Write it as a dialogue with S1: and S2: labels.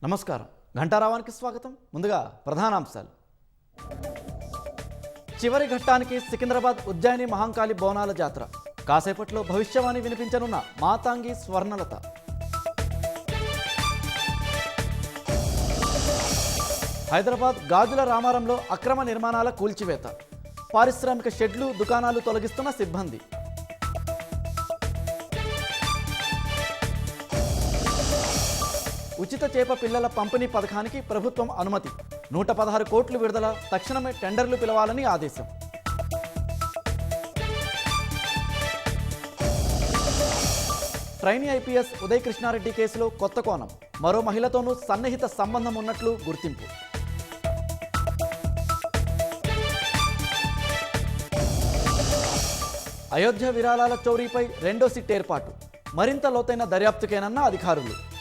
S1: నమస్కారం. ఘంటారావానికి స్వాగతం. ముందుగా ప్రధానాంశాలు. చివరి ఘట్టానికి సికింద్రాబాద్ ఉజ్జయిని మహంకాళి బోనాల జాతర. కాసేపట్లో భవిష్యవాణి వినిపించనున్న మాతాంగి స్వర్ణలత. హైదరాబాద్ గాజుల రామారంలో అక్రమ నిర్మాణాల కూల్చివేత. పారిశ్రామిక షెడ్లు, దుకాణాలు తొలగిస్తున్న సిబ్బంది. ఉచిత చేప పిల్లల పంపిణీ పథకానికి ప్రభుత్వం అనుమతి. 116 కోట్లు విడుదల. తక్షణమే టెండర్లు పిలవాలని ఆదేశం. ట్రైనీ ఐపీఎస్ ఉదయ్ కృష్ణారెడ్డి కేసులో కొత్త కోణం. మరో మహిళతోనూ సన్నిహిత సంబంధం ఉన్నట్లు గుర్తింపు. అయోధ్య విరాళాల చోరీపై రెండో సిట్ ఏర్పాటు. మరింత లోతైన దర్యాప్తుకేనన్న అధికారులు.